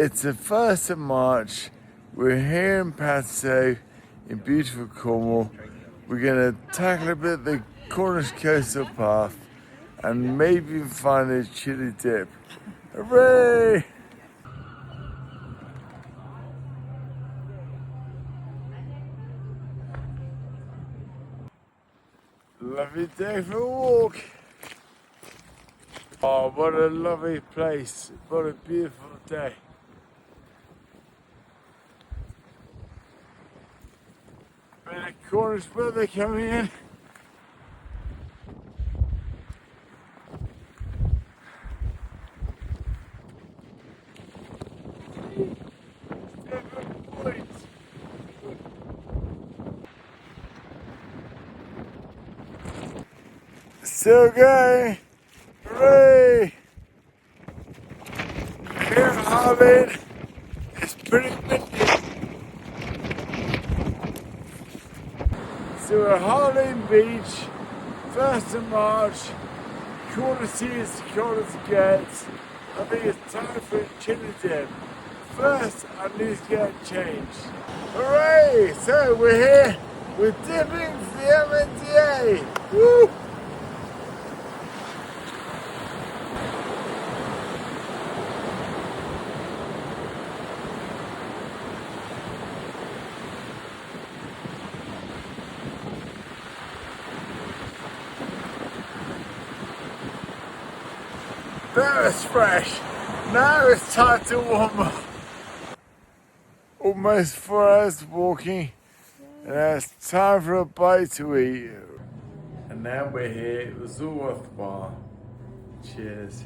It's the 1st of March. We're here in Padstow in beautiful Cornwall. We're going to tackle a bit of the Cornish coastal path and maybe find a chili dip. Hooray! Lovely day for a walk. Oh, what a lovely place. What a beautiful day. Bit of Cornish weather coming in. Still going. Hooray! Here in Harvard, it's pretty windy. So we're at Harlem Beach, 1st of March, quarter seas to quarter to get. I think it's time for a chili dip. First, I need to get changed. Hooray! So we're here, we're dipping to the MNDA. Woo! That was fresh. Now it's time to warm up. Almost 4 hours walking, and now it's time for a bite to eat. And now we're here. It was all worthwhile. Cheers.